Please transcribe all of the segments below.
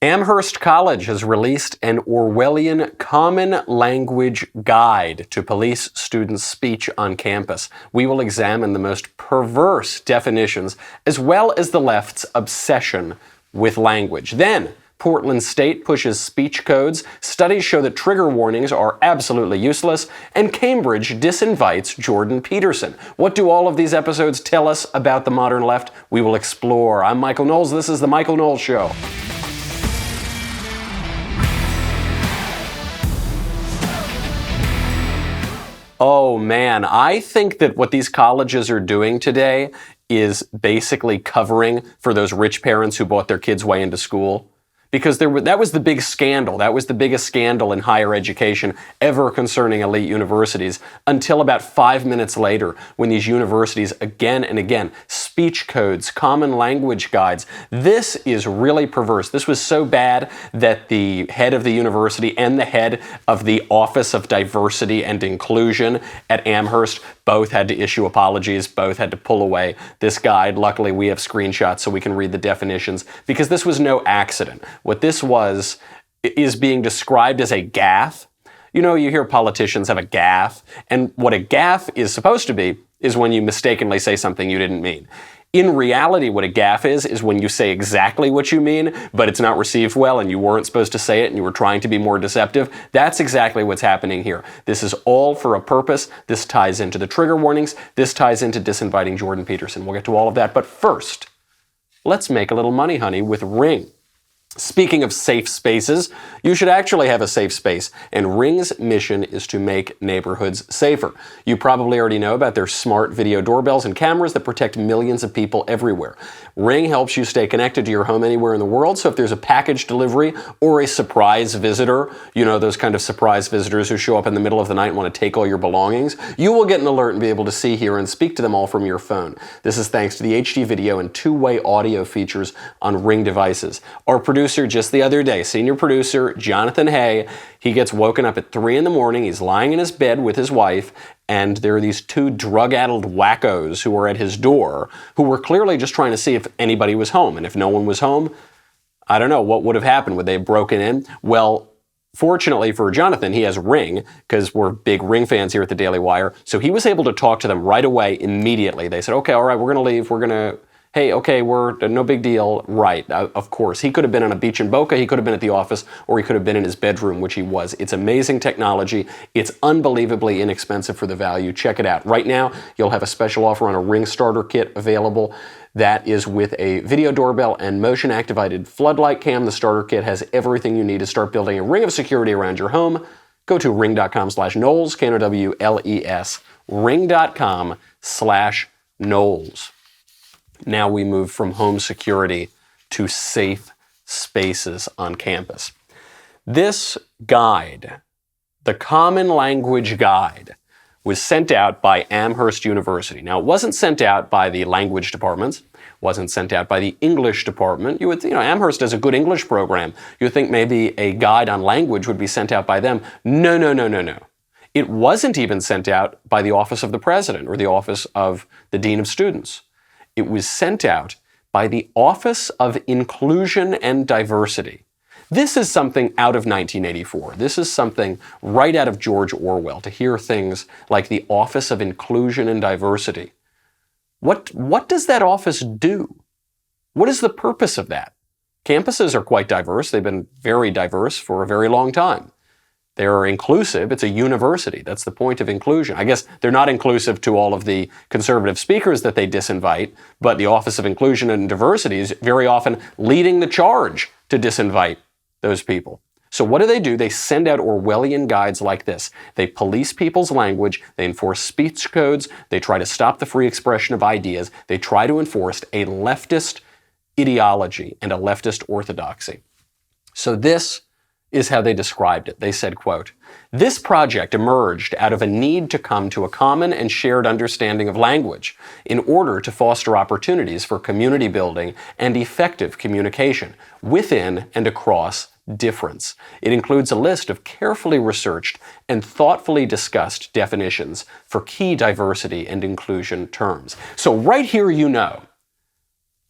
Amherst College has released an Orwellian common language guide to police students' speech on campus. We will examine the most perverse definitions as well as the left's obsession with language. Then, Portland State pushes speech codes, studies show that trigger warnings are absolutely useless, and Cambridge disinvites Jordan Peterson. What do all of these episodes tell us about the modern left? We will explore. I'm Michael Knowles. This is The Michael Knowles Show. Oh man, I think that what these colleges are doing today is basically covering for those rich parents who bought their kids' way into school. Because that was the big scandal. That was the biggest scandal in higher education ever concerning elite universities until about 5 minutes later when these universities again and again, speech codes, common language guides. This is really perverse. This was so bad that the head of the university and the head of the Office of Diversity and Inclusion at Amherst both had to issue apologies, both had to pull away this guide. Luckily, we have screenshots so we can read the definitions because this was no accident. What this is being described as a gaffe. You know, you hear politicians have a gaffe, and what a gaffe is supposed to be is when you mistakenly say something you didn't mean. In reality, what a gaffe is when you say exactly what you mean, but it's not received well and you weren't supposed to say it and you were trying to be more deceptive. That's exactly what's happening here. This is all for a purpose. This ties into the trigger warnings. This ties into disinviting Jordan Peterson. We'll get to all of that. But first, let's make a little money, honey, with Ring. Speaking of safe spaces, you should actually have a safe space, and Ring's mission is to make neighborhoods safer. You probably already know about their smart video doorbells and cameras that protect millions of people everywhere. Ring helps you stay connected to your home anywhere in the world, so if there's a package delivery or a surprise visitor, you know, those kind of surprise visitors who show up in the middle of the night and want to take all your belongings, you will get an alert and be able to see, hear, and speak to them all from your phone. This is thanks to the HD video and two-way audio features on Ring devices. Our producer just the other day, senior producer Jonathan Hay, he gets woken up at 3 in the morning. He's lying in his bed with his wife, and there are these two drug-addled wackos who are at his door who were clearly just trying to see if anybody was home. And if no one was home, I don't know, what would have happened? Would they have broken in? Well, fortunately for Jonathan, he has Ring, because we're big Ring fans here at the Daily Wire, so he was able to talk to them right away, immediately. They said, okay, all right, we're going to leave, we're going to... Hey, okay, we're no big deal. Right, of course. He could have been on a beach in Boca, he could have been at the office, or he could have been in his bedroom, which he was. It's amazing technology. It's unbelievably inexpensive for the value. Check it out. Right now, you'll have a special offer on a Ring starter kit available. That is with a video doorbell and motion-activated floodlight cam. The starter kit has everything you need to start building a ring of security around your home. Go to ring.com/Knowles, Knowles, ring.com/Knowles. Now we move from home security to safe spaces on campus. This guide, the Common Language Guide, was sent out by Amherst University. Now, it wasn't sent out by the language departments, wasn't sent out by the English department. Amherst has a good English program. You would think maybe a guide on language would be sent out by them. No. It wasn't even sent out by the Office of the President or the Office of the Dean of Students. It was sent out by the Office of Inclusion and Diversity. This is something out of 1984. This is something right out of George Orwell, to hear things like the Office of Inclusion and Diversity. What does that office do? What is the purpose of that? Campuses are quite diverse. They've been very diverse for a very long time. They're inclusive. It's a university. That's the point of inclusion. I guess they're not inclusive to all of the conservative speakers that they disinvite, but the Office of Inclusion and Diversity is very often leading the charge to disinvite those people. So what do? They send out Orwellian guides like this. They police people's language. They enforce speech codes. They try to stop the free expression of ideas. They try to enforce a leftist ideology and a leftist orthodoxy. So this is how they described it. They said, quote, "This project emerged out of a need to come to a common and shared understanding of language in order to foster opportunities for community building and effective communication within and across difference. It includes a list of carefully researched and thoughtfully discussed definitions for key diversity and inclusion terms." So right here,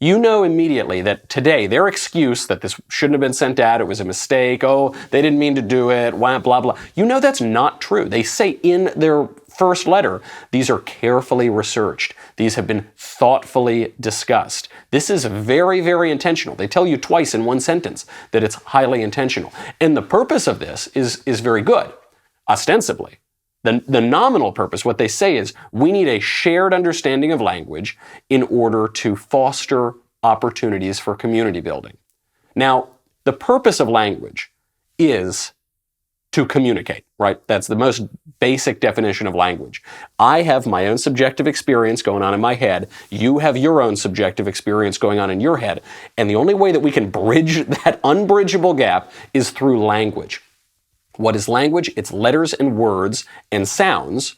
you know immediately that today their excuse that this shouldn't have been sent out, it was a mistake, oh, they didn't mean to do it, blah, blah, blah. You know that's not true. They say in their first letter, these are carefully researched. These have been thoughtfully discussed. This is very, very intentional. They tell you twice in one sentence that it's highly intentional. And the purpose of this is very good, ostensibly. The nominal purpose, what they say is, we need a shared understanding of language in order to foster opportunities for community building. Now, the purpose of language is to communicate, right? That's the most basic definition of language. I have my own subjective experience going on in my head. You have your own subjective experience going on in your head. And the only way that we can bridge that unbridgeable gap is through language. What is language? It's letters and words and sounds,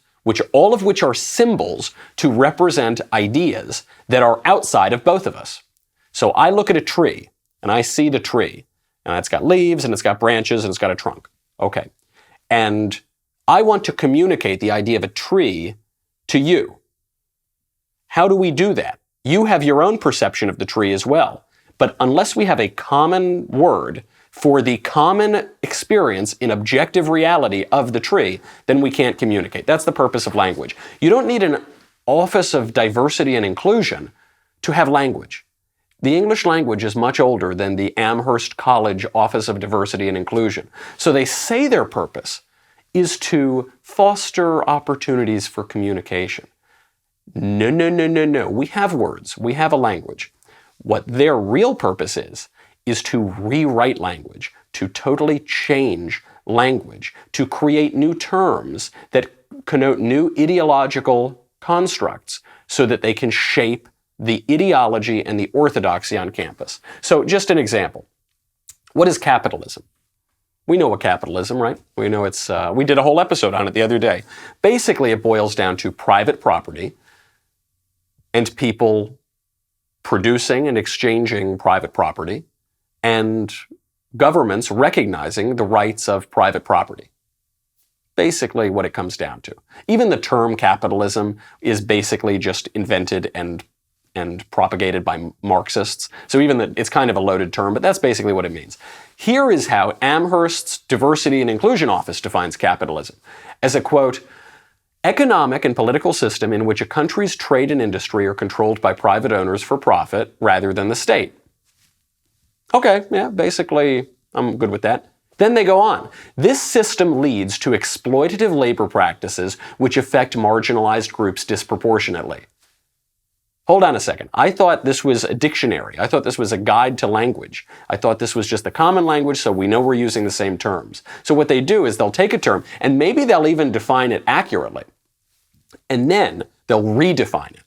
all of which are symbols to represent ideas that are outside of both of us. So I look at a tree, and I see the tree, and it's got leaves, and it's got branches, and it's got a trunk. Okay. And I want to communicate the idea of a tree to you. How do we do that? You have your own perception of the tree as well. But unless we have a common word for the common experience in objective reality of the tree, then we can't communicate. That's the purpose of language. You don't need an Office of Diversity and Inclusion to have language. The English language is much older than the Amherst College Office of Diversity and Inclusion. So they say their purpose is to foster opportunities for communication. No, no, no, no, no. We have words. We have a language. What their real purpose is to rewrite language, to totally change language, to create new terms that connote new ideological constructs so that they can shape the ideology and the orthodoxy on campus. So just an example. What is capitalism? We know what capitalism, right? We know it's, we did a whole episode on it the other day. Basically, it boils down to private property and people producing and exchanging private property, and governments recognizing the rights of private property. Basically what it comes down to. Even the term capitalism is basically just invented and propagated by Marxists. So it's kind of a loaded term, but that's basically what it means. Here is how Amherst's Diversity and Inclusion Office defines capitalism as a, quote, economic and political system in which a country's trade and industry are controlled by private owners for profit rather than the state. Okay, yeah, basically, I'm good with that. Then they go on. This system leads to exploitative labor practices which affect marginalized groups disproportionately. Hold on a second. I thought this was a dictionary. I thought this was a guide to language. I thought this was just a common language, so we know we're using the same terms. So what they do is they'll take a term, and maybe they'll even define it accurately, and then they'll redefine it.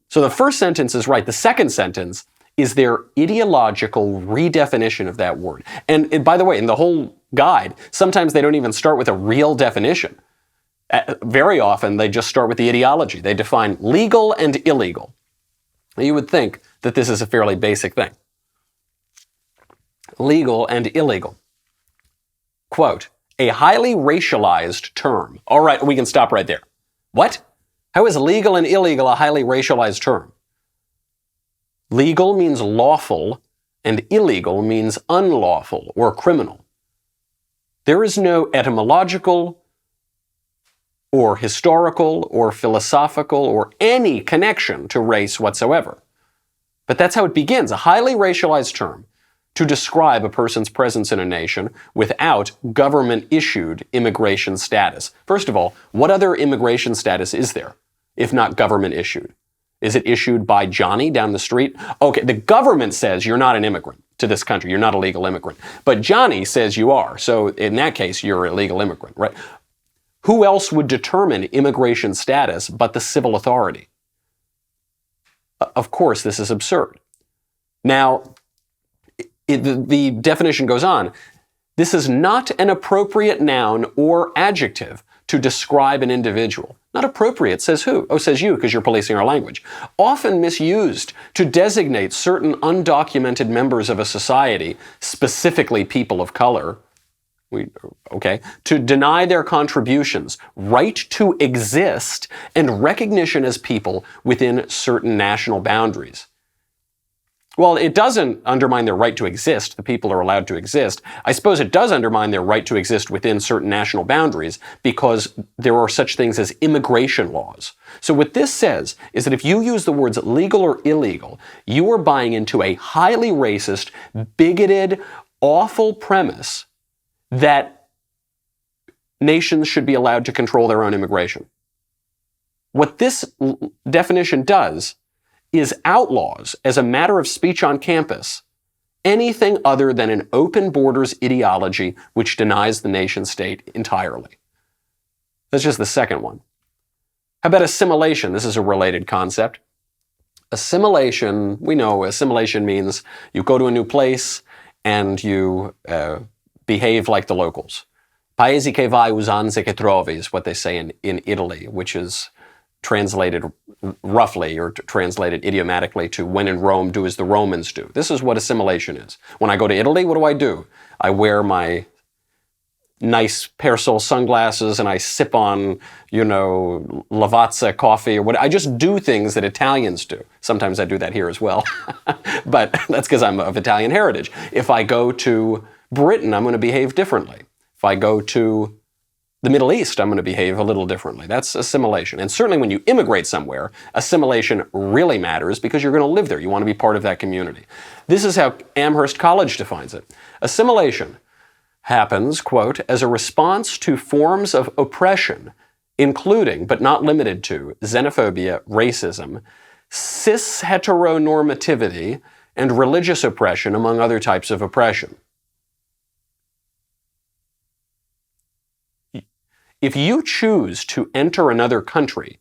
So the first sentence is right. The second sentence is their ideological redefinition of that word. And by the way, in the whole guide, sometimes they don't even start with a real definition. Very often, they just start with the ideology. They define legal and illegal. Now, you would think that this is a fairly basic thing. Legal and illegal. Quote, a highly racialized term. All right, we can stop right there. What? How is legal and illegal a highly racialized term? Legal means lawful, and illegal means unlawful or criminal. There is no etymological or historical or philosophical or any connection to race whatsoever. But that's how it begins, a highly racialized term to describe a person's presence in a nation without government-issued immigration status. First of all, what other immigration status is there, if not government-issued? Is it issued by Johnny down the street? Okay, the government says you're not an immigrant to this country. You're not a legal immigrant. But Johnny says you are. So in that case, you're a legal immigrant, right? Who else would determine immigration status but the civil authority? Of course, this is absurd. Now, the definition goes on. This is not an appropriate noun or adjective to describe an individual. Not appropriate, says who? Oh, says you, because you're policing our language. Often misused to designate certain undocumented members of a society, specifically people of color, to deny their contributions, right to exist, and recognition as people within certain national boundaries. Well, it doesn't undermine their right to exist. The people are allowed to exist. I suppose it does undermine their right to exist within certain national boundaries because there are such things as immigration laws. So what this says is that if you use the words legal or illegal, you are buying into a highly racist, bigoted, awful premise that nations should be allowed to control their own immigration. What this definition does is outlaws, as a matter of speech on campus, anything other than an open borders ideology which denies the nation state entirely. That's just the second one. How about assimilation? This is a related concept. Assimilation, we know assimilation means you go to a new place and you behave like the locals. Paesi che vai, usanze che trovi is what they say in Italy, which is translated roughly or translated idiomatically to when in Rome, do as the Romans do. This is what assimilation is. When I go to Italy, what do? I wear my nice Persol sunglasses and I sip on, Lavazza coffee or what. I just do things that Italians do. Sometimes I do that here as well. But that's because I'm of Italian heritage. If I go to Britain, I'm going to behave differently. If I go to the Middle East, I'm going to behave a little differently. That's assimilation. And certainly when you immigrate somewhere, assimilation really matters because you're going to live there. You want to be part of that community. This is how Amherst College defines it. Assimilation happens, quote, as a response to forms of oppression, including, but not limited to, xenophobia, racism, cis-heteronormativity, and religious oppression, among other types of oppression. If you choose to enter another country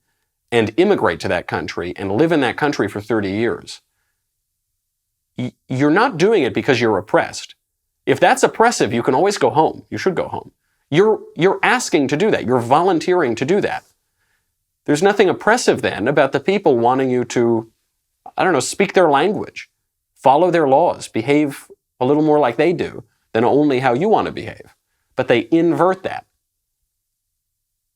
and immigrate to that country and live in that country for 30 years, you're not doing it because you're oppressed. If that's oppressive, you can always go home. You should go home. You're asking to do that. You're volunteering to do that. There's nothing oppressive then about the people wanting you to, speak their language, follow their laws, behave a little more like they do than only how you want to behave. But they invert that.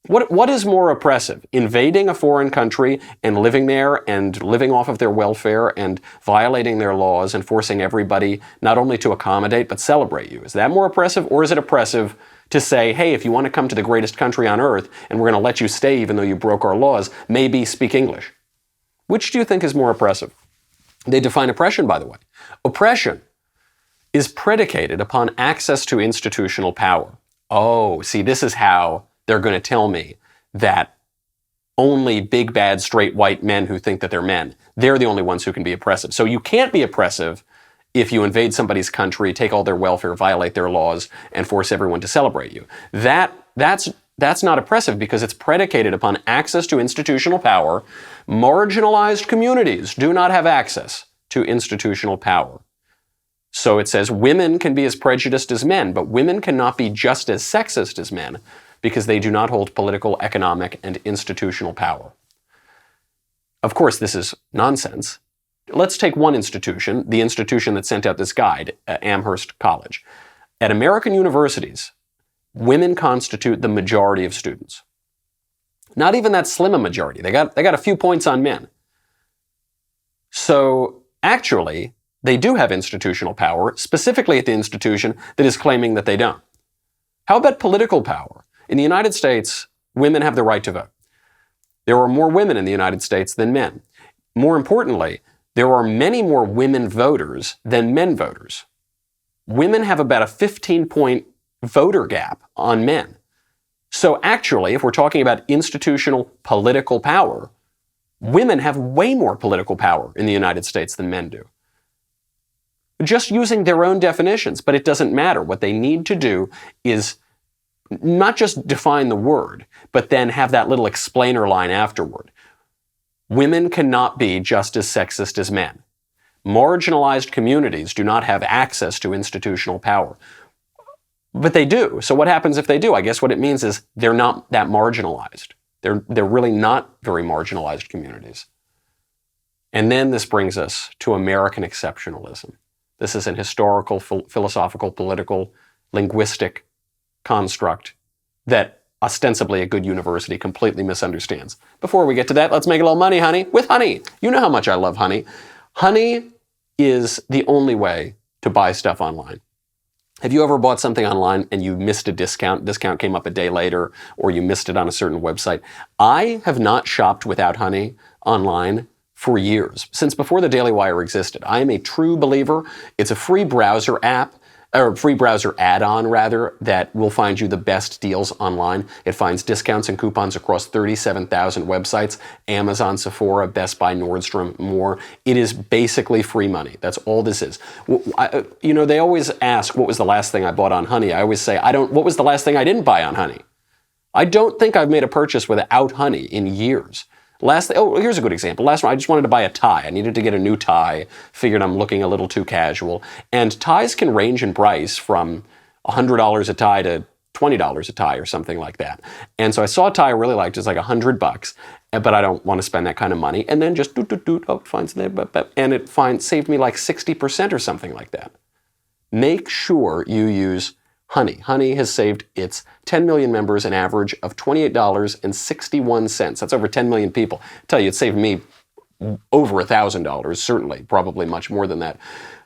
What is more oppressive? Invading a foreign country and living there and living off of their welfare and violating their laws and forcing everybody not only to accommodate but celebrate you. Is that more oppressive, or is it oppressive to say, hey, if you want to come to the greatest country on earth and we're going to let you stay even though you broke our laws, maybe speak English? Which do you think is more oppressive? They define oppression, by the way. Oppression is predicated upon access to institutional power. Oh, see, this is how they're going to tell me that only big, bad, straight, white men who think that they're men, they're the only ones who can be oppressive. So you can't be oppressive if you invade somebody's country, take all their welfare, violate their laws, and force everyone to celebrate you. That's not oppressive because it's predicated upon access to institutional power. Marginalized communities do not have access to institutional power. So it says women can be as prejudiced as men, but women cannot be just as sexist as men, because they do not hold political, economic, and institutional power. Of course, this is nonsense. Let's take one institution, the institution that sent out this guide, Amherst College. At American universities, women constitute the majority of students. Not even that slim a majority. They got a few points on men. So actually, they do have institutional power, specifically at the institution that is claiming that they don't. How about political power? In the United States, women have the right to vote. There are more women in the United States than men. More importantly, there are many more women voters than men voters. Women have about a 15-point voter gap on men. So actually, if we're talking about institutional political power, women have way more political power in the United States than men do. Just using their own definitions, but it doesn't matter. What they need to do is not just define the word, but then have that little explainer line afterward. Women cannot be just as sexist as men. Marginalized communities do not have access to institutional power. But they do. So what happens if they do? I guess what it means is they're not that marginalized. They're really not very marginalized communities. And then this brings us to American exceptionalism. This is an historical, philosophical, political, linguistic construct that ostensibly a good university completely misunderstands. Before we get to that, let's make a little money, honey, with honey. You know how much I love honey. Honey is the only way to buy stuff online. Have you ever bought something online and you missed a discount? Discount came up a day later, or you missed it on a certain website. I have not shopped without Honey online for years, since before the Daily Wire existed. I am a true believer. It's a free browser app, or free browser add-on rather, that will find you the best deals online. It finds discounts and coupons across 37,000 websites, Amazon, Sephora, Best Buy, Nordstrom, more. It is basically free money. That's all this is. They always ask, what was the last thing I bought on Honey? I always say, what was the last thing I didn't buy on Honey? I don't think I've made a purchase without Honey in years. Here's a good example. Last one, I just wanted to buy a tie. I needed to get a new tie. Figured I'm looking a little too casual. And ties can range in price from $100 a tie to $20 a tie or something like that. And so I saw a tie I really liked. It's like $100, but I don't want to spend that kind of money. And then just it finds there, and it saved me like 60% or something like that. Make sure you use Honey. Honey has saved its 10 million members an average of $28.61. That's over 10 million people. I tell you, it saved me over $1,000, certainly, probably much more than that.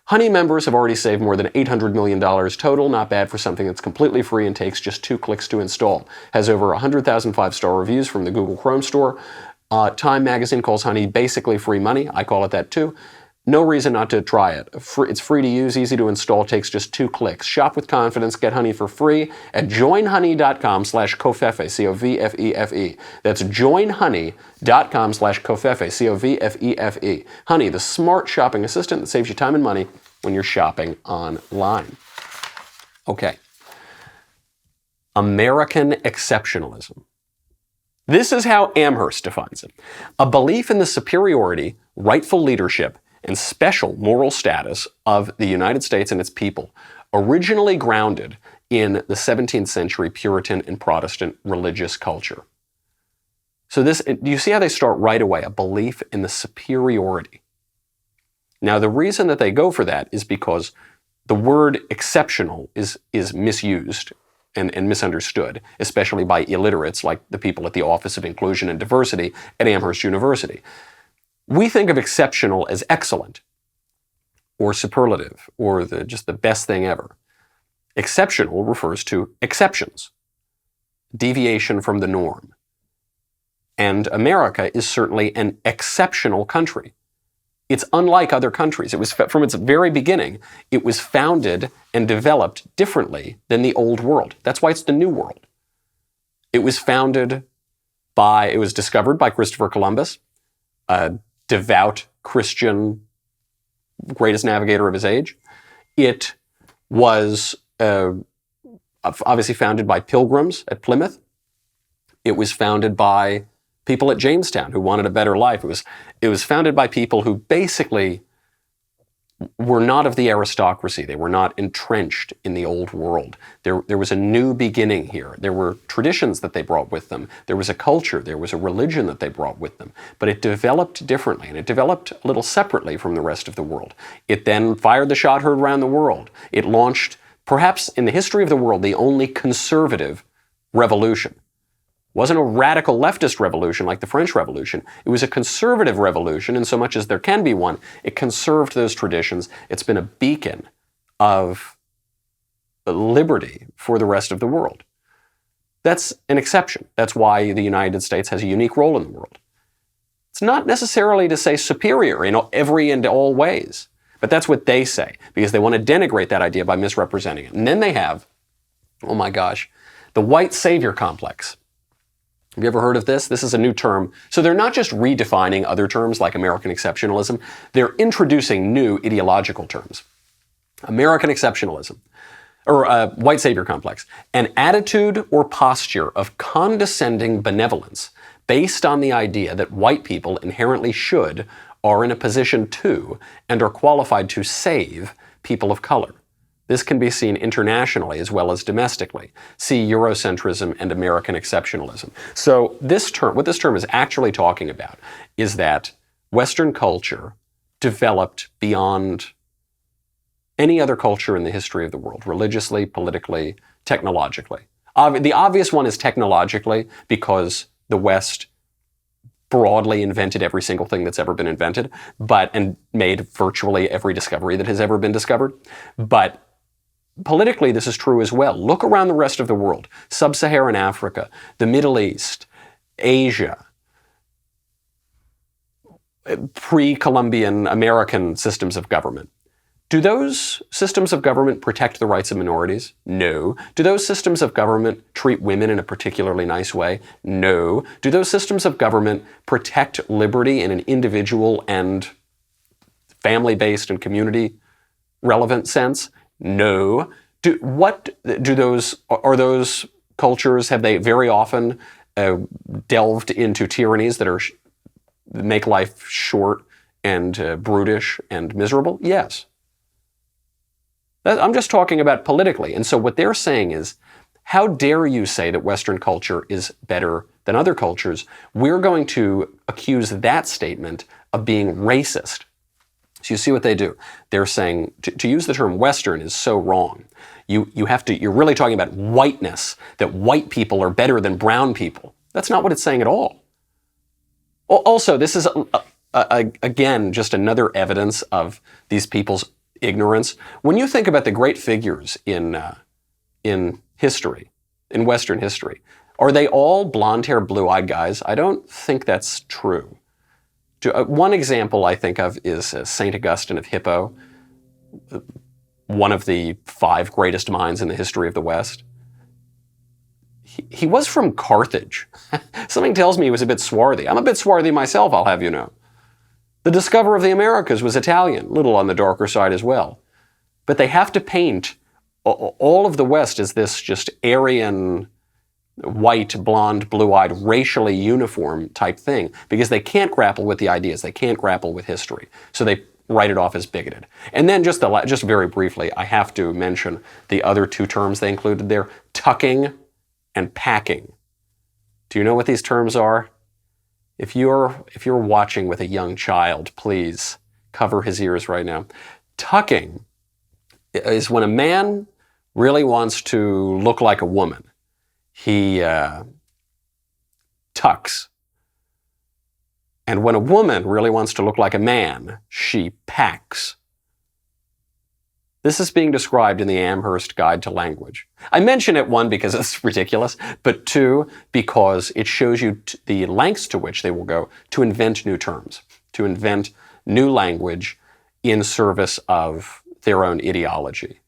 Honey members have already saved more than $800 million total. Not bad for something that's completely free and takes just 2 clicks to install. Has over 100,000 5-star reviews from the Google Chrome store. Time magazine calls Honey basically free money. I call it that too. No reason not to try it. It's free to use, easy to install, takes just 2 clicks. Shop with confidence, get Honey for free at joinhoney.com/covfefe, C-O-V-F-E-F-E. That's joinhoney.com/covfefe, C-O-V-F-E-F-E. Honey, the smart shopping assistant that saves you time and money when you're shopping online. Okay. American exceptionalism. This is how Amherst defines it. A belief in the superiority, rightful leadership, and special moral status of the United States and its people, originally grounded in the 17th century Puritan and Protestant religious culture. So do you see how they start right away? A belief in the superiority. Now, the reason that they go for that is because the word exceptional is misused and misunderstood, especially by illiterates like the people at the Office of Inclusion and Diversity at Amherst University. We think of exceptional as excellent or superlative or just the best thing ever. Exceptional refers to exceptions, deviation from the norm. And America is certainly an exceptional country. It's unlike other countries. It was from its very beginning, it was founded and developed differently than the old world. That's why it's the new world. It was discovered by Christopher Columbus, a devout Christian, greatest navigator of his age. It was obviously founded by pilgrims at Plymouth. It was founded by people at Jamestown who wanted a better life. It was founded by people who basically were not of the aristocracy. They were not entrenched in the old world. There was a new beginning here. There were traditions that they brought with them. There was a culture. There was a religion that they brought with them. But it developed differently, and it developed a little separately from the rest of the world. It then fired the shot heard around the world. It launched, perhaps in the history of the world, the only conservative revolution. It wasn't a radical leftist revolution like the French Revolution. It was a conservative revolution, in so much as there can be one. It conserved those traditions. It's been a beacon of liberty for the rest of the world. That's an exception. That's why the United States has a unique role in the world. It's not necessarily to say superior in every and all ways, but that's what they say, because they want to denigrate that idea by misrepresenting it. And then they have, oh my gosh, the white savior complex. Have you ever heard of this? This is a new term. So they're not just redefining other terms like American exceptionalism, they're introducing new ideological terms. American exceptionalism, or white savior complex, an attitude or posture of condescending benevolence based on the idea that white people inherently should, are in a position to, and are qualified to save people of color. This can be seen internationally as well as domestically. See Eurocentrism and American exceptionalism. So what this term is actually talking about is that Western culture developed beyond any other culture in the history of the world, religiously, politically, technologically. The obvious one is technologically, because the West broadly invented every single thing that's ever been invented, and made virtually every discovery that has ever been discovered. But politically, this is true as well. Look around the rest of the world. Sub-Saharan Africa, the Middle East, Asia, pre-Columbian American systems of government. Do those systems of government protect the rights of minorities? No. Do those systems of government treat women in a particularly nice way? No. Do those systems of government protect liberty in an individual and family-based and community-relevant sense? No. Are those cultures, have they very often delved into tyrannies that make life short and brutish and miserable? Yes. I'm just talking about politically. And so what they're saying is, how dare you say that Western culture is better than other cultures? We're going to accuse that statement of being racist. So you see what they do. They're saying, to use the term Western is so wrong. You're really talking about whiteness, that white people are better than brown people. That's not what it's saying at all. Also, this is, again, just another evidence of these people's ignorance. When you think about the great figures in history, in Western history, are they all blonde-haired, blue-eyed guys? I don't think that's true. One example I think of is St. Augustine of Hippo, one of the 5 greatest minds in the history of the West. He was from Carthage. Something tells me he was a bit swarthy. I'm a bit swarthy myself, I'll have you know. The discoverer of the Americas was Italian, a little on the darker side as well. But they have to paint all of the West as this just Aryan, white, blonde, blue-eyed, racially uniform type thing, because they can't grapple with the ideas, they can't grapple with history. So they write it off as bigoted. And then just very briefly, I have to mention the other 2 terms they included there, tucking and packing. Do you know what these terms are? If you're watching with a young child, please cover his ears right now. Tucking is when a man really wants to look like a woman. He tucks. And when a woman really wants to look like a man, she packs. This is being described in the Amherst Guide to Language. I mention it, 1, because it's ridiculous, but 2, because it shows you the lengths to which they will go to invent new terms, to invent new language in service of their own ideology.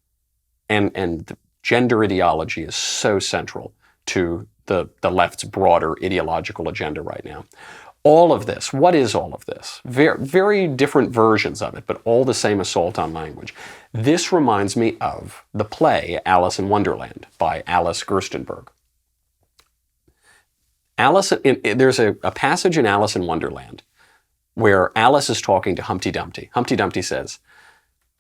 And gender ideology is so central to the left's broader ideological agenda right now. All of this, what is all of this? Very, very different versions of it, but all the same assault on language. This reminds me of the play Alice in Wonderland by Alice Gerstenberg. There's a passage in Alice in Wonderland where Alice is talking to Humpty Dumpty. Humpty Dumpty says,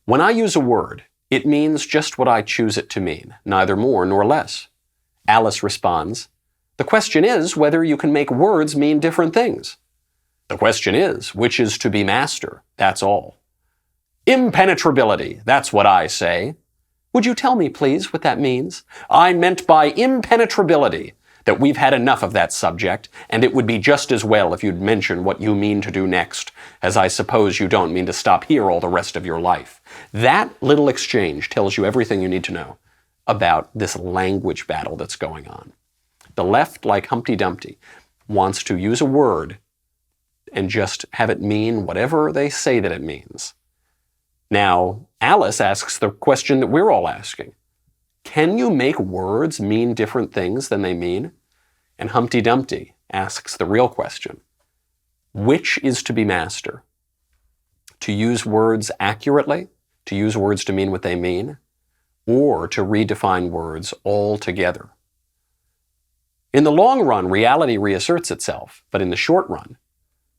"When I use a word, it means just what I choose it to mean, neither more nor less." Alice responds, "The question is whether you can make words mean different things. The question is, which is to be master, that's all. Impenetrability, that's what I say. Would you tell me, please, what that means? I meant by impenetrability that we've had enough of that subject, and it would be just as well if you'd mention what you mean to do next, as I suppose you don't mean to stop here all the rest of your life." That little exchange tells you everything you need to know about this language battle that's going on. The left, like Humpty Dumpty, wants to use a word and just have it mean whatever they say that it means. Now, Alice asks the question that we're all asking. Can you make words mean different things than they mean? And Humpty Dumpty asks the real question. Which is to be master? To use words accurately, to use words to mean what they mean, or to redefine words altogether? In the long run, reality reasserts itself, but in the short run,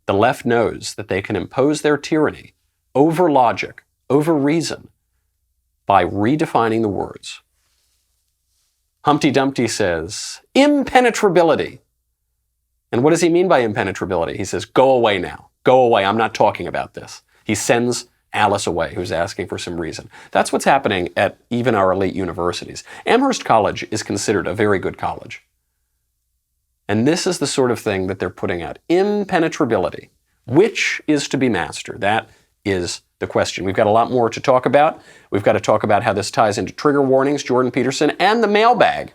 the left knows that they can impose their tyranny over logic, over reason, by redefining the words. Humpty Dumpty says, impenetrability. And what does he mean by impenetrability? He says, go away now. Go away. I'm not talking about this. He sends Alice away, who's asking for some reason. That's what's happening at even our elite universities. Amherst College is considered a very good college. And this is the sort of thing that they're putting out. Impenetrability. Which is to be mastered? That is the question. We've got a lot more to talk about. We've got to talk about how this ties into trigger warnings, Jordan Peterson, and the mailbag.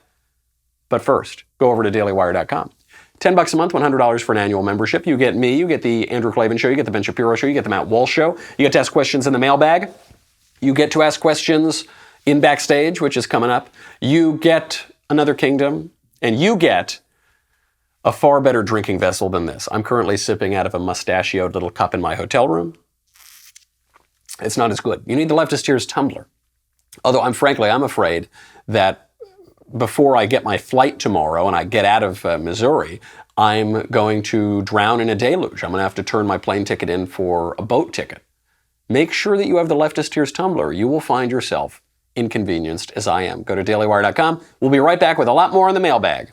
But first, go over to dailywire.com. $10 a month, $100 for an annual membership. You get me, you get the Andrew Klavan Show, you get the Ben Shapiro Show, you get the Matt Walsh Show. You get to ask questions in the mailbag. You get to ask questions in Backstage, which is coming up. You get Another Kingdom, and you get a far better drinking vessel than this. I'm currently sipping out of a mustachioed little cup in my hotel room. It's not as good. You need the Leftist Tears tumbler. Although I'm afraid that before I get my flight tomorrow and I get out of Missouri, I'm going to drown in a deluge. I'm going to have to turn my plane ticket in for a boat ticket. Make sure that you have the Leftist Tears tumbler. You will find yourself inconvenienced as I am. Go to dailywire.com. We'll be right back with a lot more on the mailbag.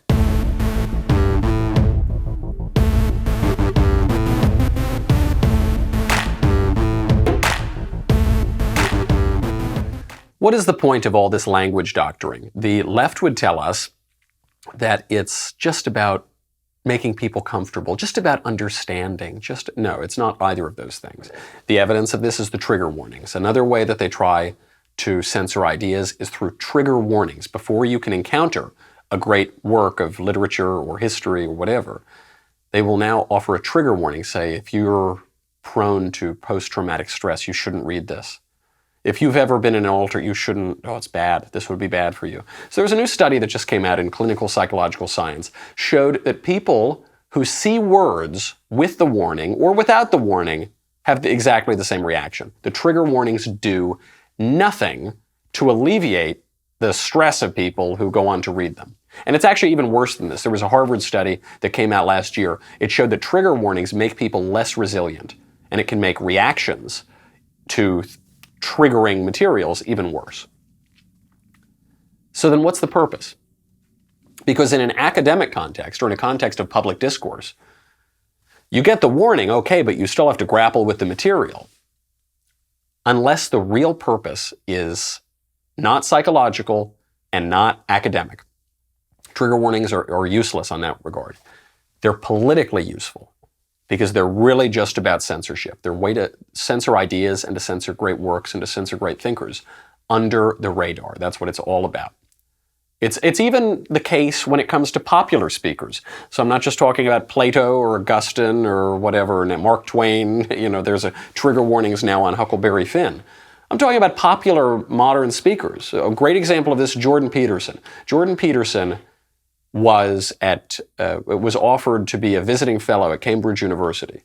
What is the point of all this language doctoring? The left would tell us that it's just about making people comfortable, just about understanding. No, it's not either of those things. The evidence of this is the trigger warnings. Another way that they try to censor ideas is through trigger warnings. Before you can encounter a great work of literature or history or whatever, they will now offer a trigger warning. Say, if you're prone to post-traumatic stress, you shouldn't read this. If you've ever been in an altar, you shouldn't, it's bad. This would be bad for you. So there's a new study that just came out in Clinical Psychological Science, showed that people who see words with the warning or without the warning have exactly the same reaction. The trigger warnings do nothing to alleviate the stress of people who go on to read them. And it's actually even worse than this. There was a Harvard study that came out last year. It showed that trigger warnings make people less resilient, and it can make reactions to triggering materials even worse. So then what's the purpose? Because in an academic context or in a context of public discourse, you get the warning, okay, but you still have to grapple with the material. Unless the real purpose is not psychological and not academic. Trigger warnings are useless on that regard. They're politically useful because they're really just about censorship. They're a way to censor ideas and to censor great works and to censor great thinkers under the radar. That's what it's all about. It's even the case when it comes to popular speakers. So I'm not just talking about Plato or Augustine or whatever, and Mark Twain. There's a trigger warnings now on Huckleberry Finn. I'm talking about popular modern speakers. A great example of this, Jordan Peterson. Jordan Peterson was offered to be a visiting fellow at Cambridge University.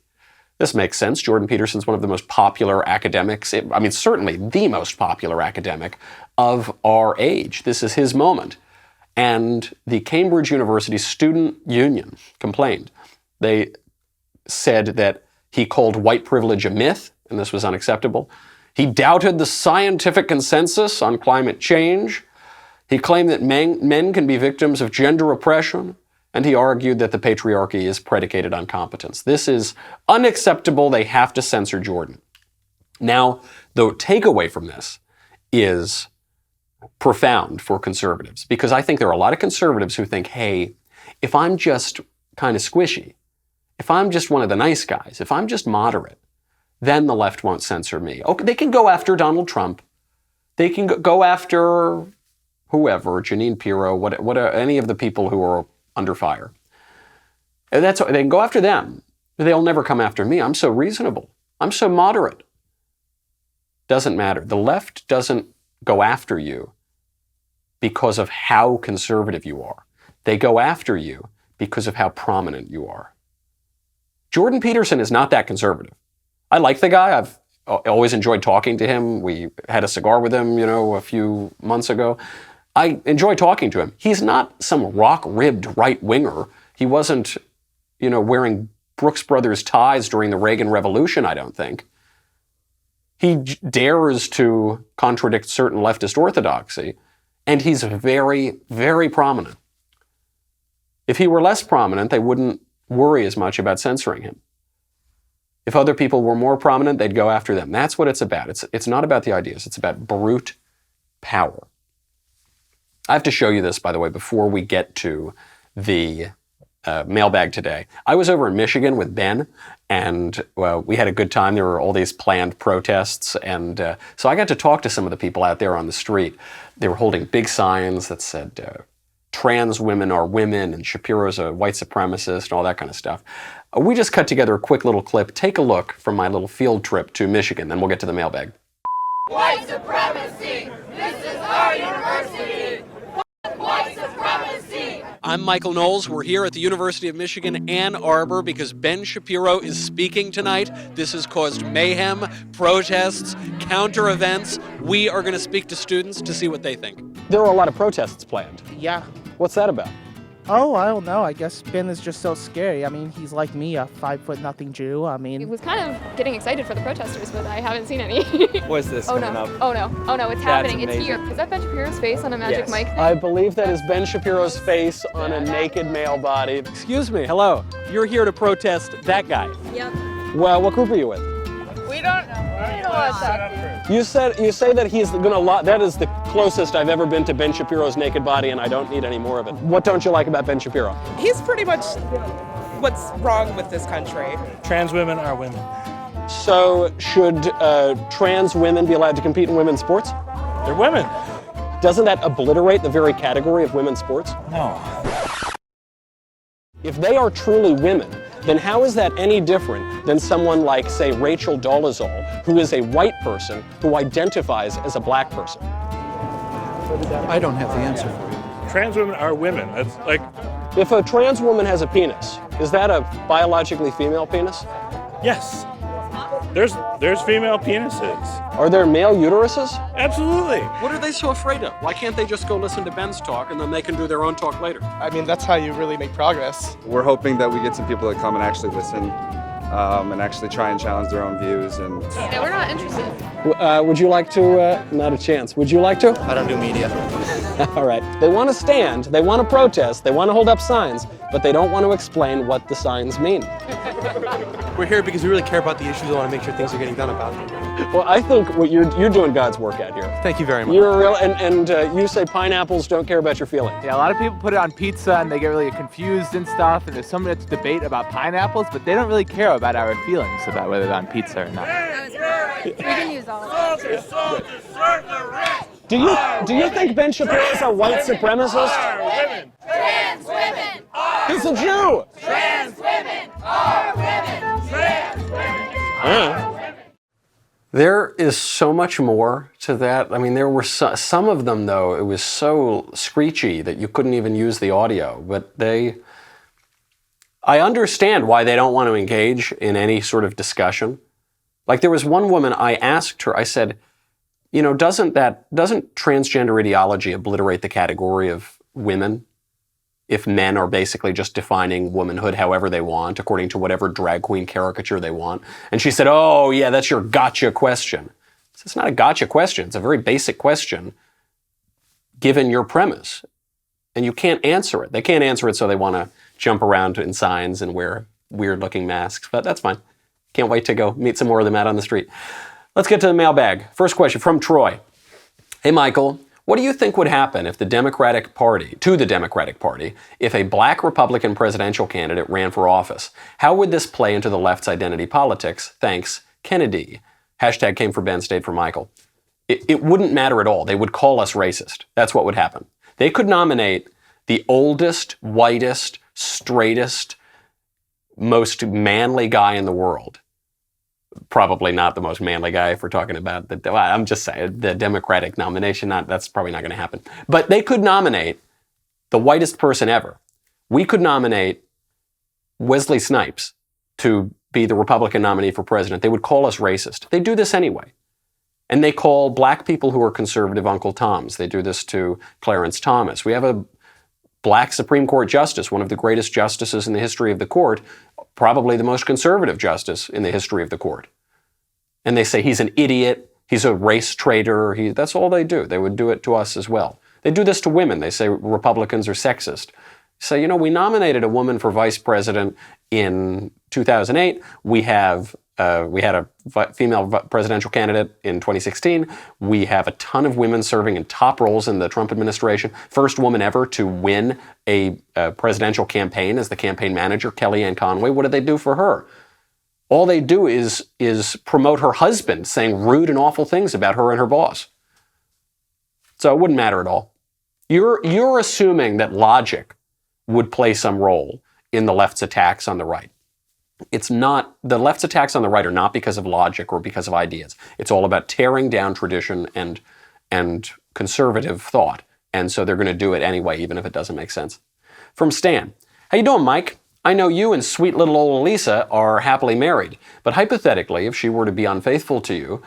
This makes sense. Jordan Peterson's one of the most popular academics, certainly the most popular academic of our age. This is his moment. And the Cambridge University Student Union complained. They said that he called white privilege a myth, and this was unacceptable. He doubted the scientific consensus on climate change. He claimed that men can be victims of gender oppression, and he argued that the patriarchy is predicated on competence. This is unacceptable. They have to censor Jordan. Now, the takeaway from this is profound for conservatives, because I think there are a lot of conservatives who think, hey, if I'm just kind of squishy, if I'm just one of the nice guys, if I'm just moderate, then the left won't censor me. Okay, they can go after Donald Trump. They can go after whoever, Jeanine Pirro, any of the people who are under fire. And they can go after them. They'll never come after me. I'm so reasonable. I'm so moderate. Doesn't matter. The left doesn't go after you because of how conservative you are. They go after you because of how prominent you are. Jordan Peterson is not that conservative. I like the guy. I've always enjoyed talking to him. We had a cigar with him, a few months ago. I enjoy talking to him. He's not some rock-ribbed right-winger. He wasn't, wearing Brooks Brothers ties during the Reagan Revolution, I don't think. He dares to contradict certain leftist orthodoxy, and he's very, very prominent. If he were less prominent, they wouldn't worry as much about censoring him. If other people were more prominent, they'd go after them. That's what it's about. It's not about the ideas. It's about brute power. I have to show you this, by the way, before we get to the Mailbag today. I was over in Michigan with Ben, and we had a good time. There were all these planned protests, and so I got to talk to some of the people out there on the street. They were holding big signs that said, trans women are women, and Shapiro's a white supremacist, and all that kind of stuff. We just cut together a quick little clip. Take a look from my little field trip to Michigan, then we'll get to the mailbag. White supremacy! This is our university! White supremacy! I'm Michael Knowles. We're here at the University of Michigan, Ann Arbor, because Ben Shapiro is speaking tonight. This has caused mayhem, protests, counter events. We are going to speak to students to see what they think. There are a lot of protests planned. Yeah. What's that about? Oh, I don't know. I guess Ben is just so scary. I mean, he's like me, a 5'0" Jew. I mean, I was kind of getting excited for the protesters, but I haven't seen any. What's this Oh coming no. up? Oh no. Oh no, it's That's happening. It's amazing. here. Is that Ben Shapiro's face on a magic Yes. mic? I believe that is Ben Shapiro's face on a naked male body. Excuse me, hello. You're here to protest that guy. Yep. Well, what group are you with? We don't want to talk to you. You say that he's gonna that is the closest I've ever been to Ben Shapiro's naked body, and I don't need any more of it. What don't you like about Ben Shapiro? He's pretty much what's wrong with this country. Trans women are women. So should trans women be allowed to compete in women's sports? They're women. Doesn't that obliterate the very category of women's sports? No. If they are truly women, then how is that any different than someone like, say, Rachel Dolezal, who is a white person who identifies as a black person? I don't have the answer for you. Trans women are women. That's like, If a trans woman has a penis, is that a biologically female penis? yes. There's female penises. Are there male uteruses? Absolutely. What are they so afraid of? Why can't they just go listen to Ben's talk and then they can do their own talk later? I mean, that's how you really make progress. We're hoping that we get some people that come and actually listen and actually try and challenge their own views. And No, we're not interested. Would you like to, not a chance, would you like to? I don't do media. All right. They want to stand, they want to protest, they want to hold up signs, but they don't want to explain what the signs mean. We're here because we really care about the issues and want to make sure things are getting done about them. Well, I think what you're doing God's work out here. Thank you very much. You're real, and you say pineapples don't care about your feelings. Yeah, a lot of people put it on pizza and they get really confused and stuff, and there's some that's debate about pineapples, but they don't really care about our feelings about whether it's on pizza or not. We can use all of it. Do you think Ben Shapiro is a white supremacist? Women. Trans women are He's a Jew. trans women are women. Trans women. There is so much more to that. I mean, there were some of them, though, it was so screechy that you couldn't even use the audio. But I understand why they don't want to engage in any sort of discussion. Like there was one woman, I asked her, I said, you know, doesn't transgender ideology obliterate the category of women? If men are basically just defining womanhood however they want, according to whatever drag queen caricature they want. And she said, oh yeah, that's your gotcha question. It's not a gotcha question, it's a very basic question given your premise. And you can't answer it. They can't answer it, so they want to jump around in signs and wear weird looking masks, but that's fine. Can't wait to go meet some more of them out on the street. Let's get to the mailbag. First question from Troy. Hey Michael, what do you think would happen if the Democratic Party, if a black Republican presidential candidate ran for office? How would this play into the left's identity politics? Thanks, Kennedy. Hashtag came for Ben, stayed for Michael. It wouldn't matter at all. They would call us racist. That's what would happen. They could nominate the oldest, whitest, straightest, most manly guy in the world. Probably not the most manly guy if we're talking about I'm just saying, the Democratic nomination, that's probably not going to happen. But they could nominate the whitest person ever. We could nominate Wesley Snipes to be the Republican nominee for president. They would call us racist. They do this anyway. And they call black people who are conservative Uncle Toms. They do this to Clarence Thomas. We have a black Supreme Court justice, one of the greatest justices in the history of the court, probably the most conservative justice in the history of the court. And they say he's an idiot, he's a race traitor, that's all they do. They would do it to us as well. They do this to women. They say Republicans are sexist. Say, we nominated a woman for vice president in 2008. We have we had a female presidential candidate in 2016. We have a ton of women serving in top roles in the Trump administration. First woman ever to win a presidential campaign as the campaign manager, Kellyanne Conway. What did they do for her? All they do is promote her husband, saying rude and awful things about her and her boss. So it wouldn't matter at all. You're assuming that logic would play some role in the left's attacks on the right. It's not, the left's attacks on the right are not because of logic or because of ideas. It's all about tearing down tradition and conservative thought. And so they're going to do it anyway, even if it doesn't make sense. From Stan. How you doing, Mike? I know you and sweet little old Elisa are happily married, but hypothetically, if she were to be unfaithful to you,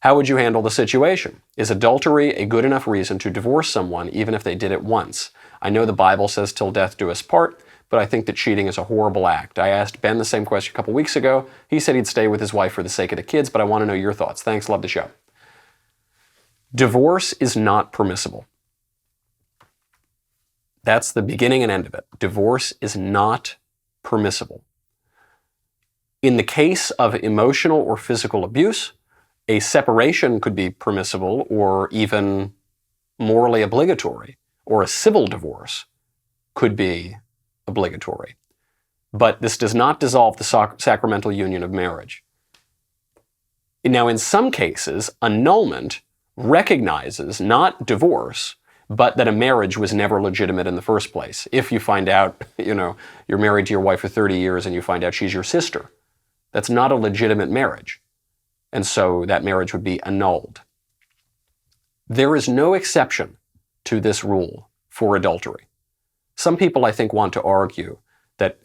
how would you handle the situation? Is adultery a good enough reason to divorce someone even if they did it once? I know the Bible says till death do us part, but I think that cheating is a horrible act. I asked Ben the same question a couple weeks ago. He said he'd stay with his wife for the sake of the kids, but I want to know your thoughts. Thanks, love the show. Divorce is not permissible. That's the beginning and end of it. Divorce is not permissible. In the case of emotional or physical abuse, a separation could be permissible or even morally obligatory, or a civil divorce could be obligatory. But this does not dissolve the sacramental union of marriage. Now, in some cases, annulment recognizes not divorce, but that a marriage was never legitimate in the first place. If you find out, you're married to your wife for 30 years and you find out she's your sister, that's not a legitimate marriage. And so that marriage would be annulled. There is no exception to this rule for adultery. Some people, I think, want to argue that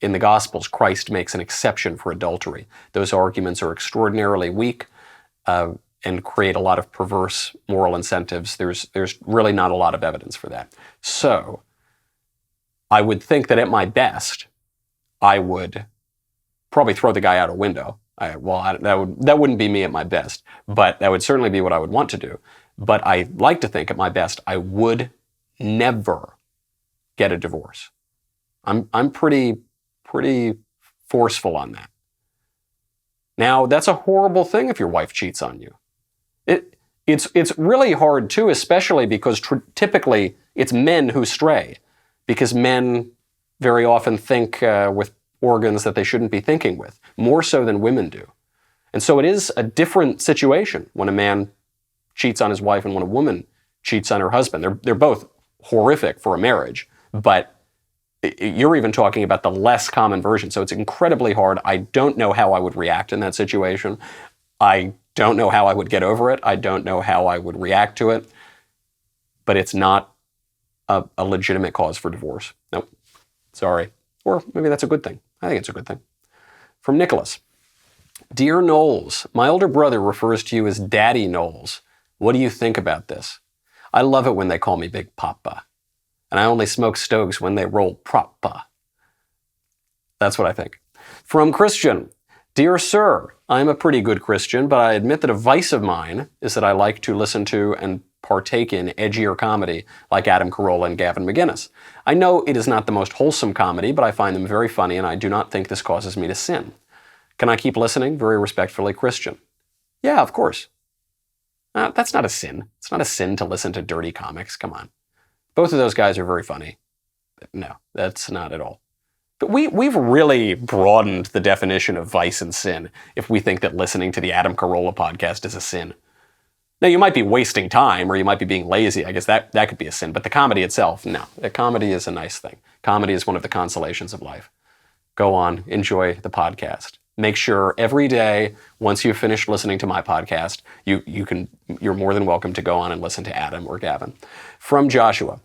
in the Gospels, Christ makes an exception for adultery. Those arguments are extraordinarily weak and create a lot of perverse moral incentives. There's really not a lot of evidence for that. So I would think that at my best, I would probably throw the guy out a window. That wouldn't be me at my best, but that would certainly be what I would want to do. But I like to think at my best, I would never get a divorce. I'm pretty forceful on that. Now, that's a horrible thing if your wife cheats on you. It's really hard too, especially because typically it's men who stray, because men very often think with organs that they shouldn't be thinking with, more so than women do. And so it is a different situation when a man cheats on his wife and when a woman cheats on her husband. They're both horrific for a marriage, but you're even talking about the less common version. So it's incredibly hard. I don't know how I would react in that situation. I don't know how I would get over it. I don't know how I would react to it. But it's not a legitimate cause for divorce. Nope. Sorry. Or maybe that's a good thing. I think it's a good thing. From Nicholas. Dear Knowles, my older brother refers to you as Daddy Knowles. What do you think about this? I love it when they call me Big Papa. And I only smoke stogies when they roll propa. That's what I think. From Christian. Dear Sir, I'm a pretty good Christian, but I admit that a vice of mine is that I like to listen to and partake in edgier comedy like Adam Carolla and Gavin McInnes. I know it is not the most wholesome comedy, but I find them very funny and I do not think this causes me to sin. Can I keep listening? Very respectfully, Christian. Yeah, of course. That's not a sin. It's not a sin to listen to dirty comics. Come on. Both of those guys are very funny. No, that's not at all. But we've really broadened the definition of vice and sin if we think that listening to the Adam Carolla podcast is a sin. Now, you might be wasting time or you might be being lazy. I guess that could be a sin. But the comedy itself, no. The comedy is a nice thing. Comedy is one of the consolations of life. Go on, enjoy the podcast. Make sure every day, once you've finished listening to my podcast, you're more than welcome to go on and listen to Adam or Gavin. From Joshua.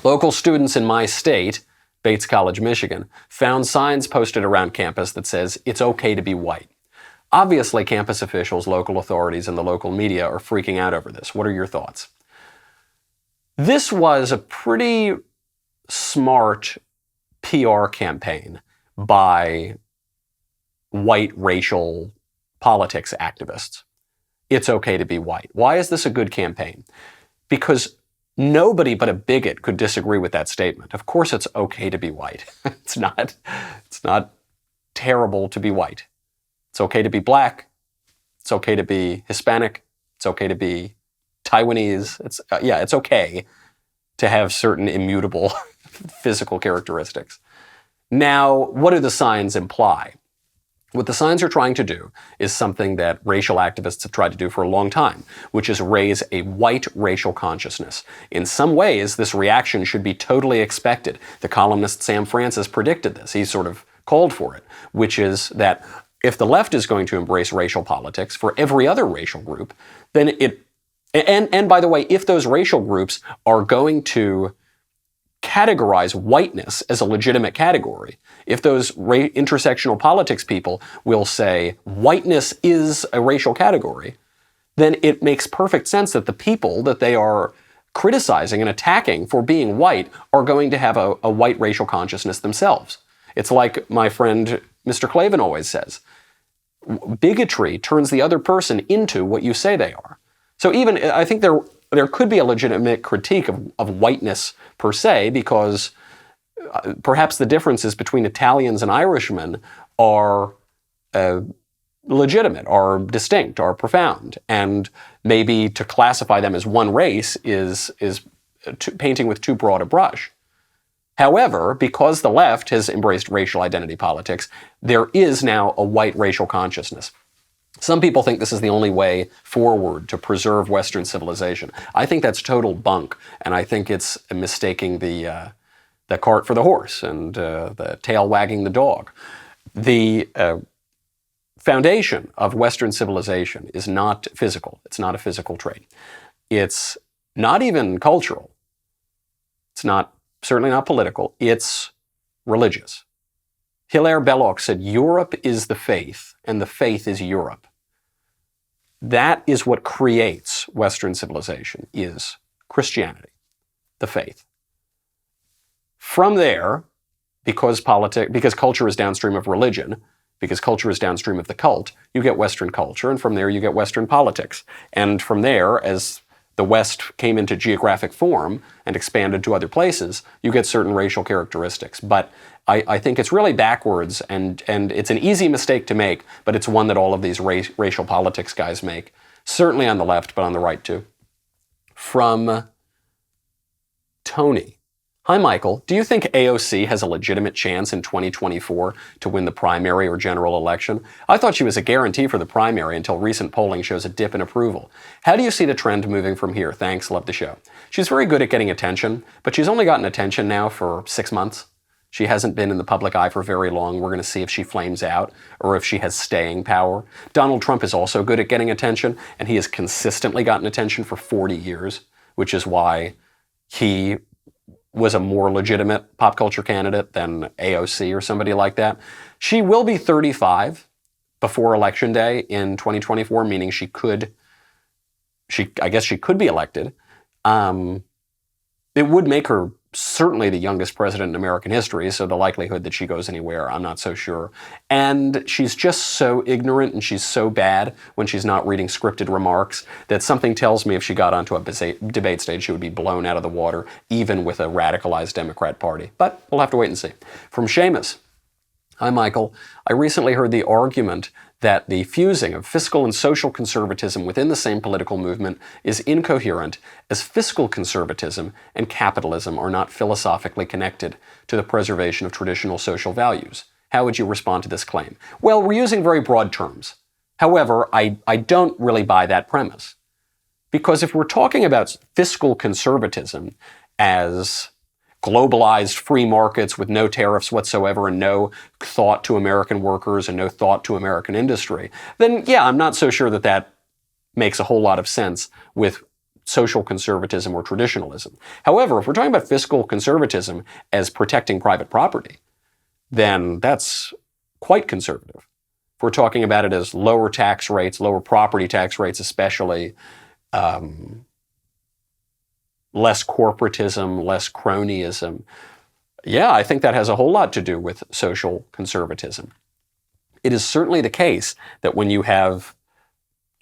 Local students in my state, Bates College, Michigan, found signs posted around campus that says it's okay to be white. Obviously, campus officials, local authorities, and the local media are freaking out over this. What are your thoughts? This was a pretty smart PR campaign by white racial politics activists. It's okay to be white. Why is this a good campaign? Because nobody but a bigot could disagree with that statement. Of course it's okay to be white. It's not terrible to be white. It's okay to be black. It's okay to be Hispanic. It's okay to be Taiwanese. It's okay to have certain immutable physical characteristics. Now, what do the signs imply? What the signs are trying to do is something that racial activists have tried to do for a long time, which is raise a white racial consciousness. In some ways, this reaction should be totally expected. The columnist Sam Francis predicted this. He sort of called for it, which is that if the left is going to embrace racial politics for every other racial group, then and by the way, if those racial groups are going to categorize whiteness as a legitimate category, if those intersectional politics people will say whiteness is a racial category, then it makes perfect sense that the people that they are criticizing and attacking for being white are going to have a white racial consciousness themselves. It's like my friend Mr. Clavin always says, bigotry turns the other person into what you say they are. So even, I think there could be a legitimate critique of whiteness per se, because perhaps the differences between Italians and Irishmen are legitimate, are distinct, are profound. And maybe to classify them as one race is painting with too broad a brush. However, because the left has embraced racial identity politics, there is now a white racial consciousness. Some people think this is the only way forward to preserve Western civilization. I think that's total bunk, and I think it's mistaking the cart for the horse and the tail wagging the dog. The foundation of Western civilization is not physical. It's not a physical trait. It's not even cultural. It's certainly not political. It's religious. Hilaire Belloc said, Europe is the faith, and the faith is Europe. That is what creates Western civilization, is Christianity, the faith. From there, because culture is downstream of religion, because culture is downstream of the cult, you get Western culture, and from there you get Western politics. And from there, as the West came into geographic form and expanded to other places, you get certain racial characteristics. But I think it's really backwards, and it's an easy mistake to make, but it's one that all of these racial politics guys make. Certainly on the left, but on the right too. From Tony. Hi, Michael. Do you think AOC has a legitimate chance in 2024 to win the primary or general election? I thought she was a guarantee for the primary until recent polling shows a dip in approval. How do you see the trend moving from here? Thanks. Love the show. She's very good at getting attention, but she's only gotten attention now for 6 months. She hasn't been in the public eye for very long. We're going to see if she flames out or if she has staying power. Donald Trump is also good at getting attention, and he has consistently gotten attention for 40 years, which is why he was a more legitimate pop culture candidate than AOC or somebody like that. She will be 35 before Election Day in 2024, meaning I guess she could be elected. It would make her certainly the youngest president in American history, so the likelihood that she goes anywhere, I'm not so sure. And she's just so ignorant and she's so bad when she's not reading scripted remarks that something tells me if she got onto a debate stage, she would be blown out of the water, even with a radicalized Democrat Party. But we'll have to wait and see. From Seamus. Hi, Michael. I recently heard the argument that the fusing of fiscal and social conservatism within the same political movement is incoherent, as fiscal conservatism and capitalism are not philosophically connected to the preservation of traditional social values. How would you respond to this claim? Well, we're using very broad terms. However, I don't really buy that premise. Because if we're talking about fiscal conservatism as globalized free markets with no tariffs whatsoever and no thought to American workers and no thought to American industry, then yeah, I'm not so sure that that makes a whole lot of sense with social conservatism or traditionalism. However, if we're talking about fiscal conservatism as protecting private property, then that's quite conservative. If we're talking about it as lower tax rates, lower property tax rates especially, less corporatism, less cronyism. Yeah, I think that has a whole lot to do with social conservatism. It is certainly the case that when you have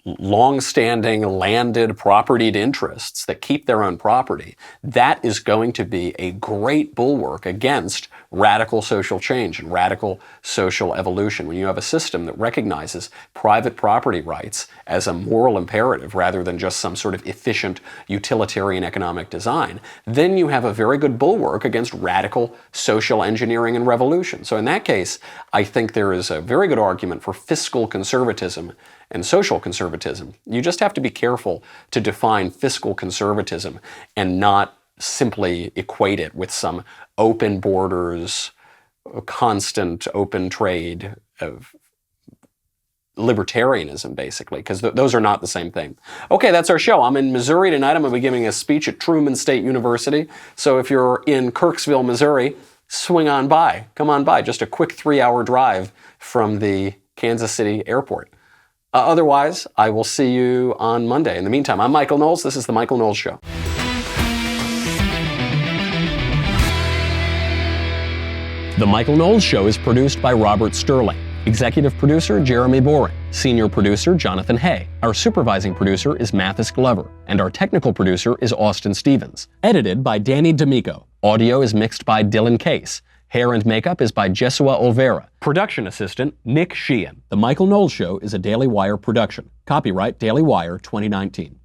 long-standing landed propertied interests that keep their own property, that is going to be a great bulwark against radical social change and radical social evolution. When you have a system that recognizes private property rights as a moral imperative rather than just some sort of efficient utilitarian economic design, then you have a very good bulwark against radical social engineering and revolution. So in that case, I think there is a very good argument for fiscal conservatism and social conservatism. You just have to be careful to define fiscal conservatism and not simply equate it with some open borders, constant open trade of libertarianism, basically, because those are not the same thing. Okay, that's our show. I'm in Missouri tonight. I'm going to be giving a speech at Truman State University. So if you're in Kirksville, Missouri, swing on by. Come on by. Just a quick 3-hour drive from the Kansas City airport. Otherwise, I will see you on Monday. In the meantime, I'm Michael Knowles. This is The Michael Knowles Show. The Michael Knowles Show is produced by Robert Sterling. Executive producer, Jeremy Boring. Senior producer, Jonathan Hay. Our supervising producer is Mathis Glover. And our technical producer is Austin Stevens. Edited by Danny D'Amico. Audio is mixed by Dylan Case. Hair and makeup is by Jesua Olvera. Production assistant, Nick Sheehan. The Michael Knowles Show is a Daily Wire production. Copyright Daily Wire 2019.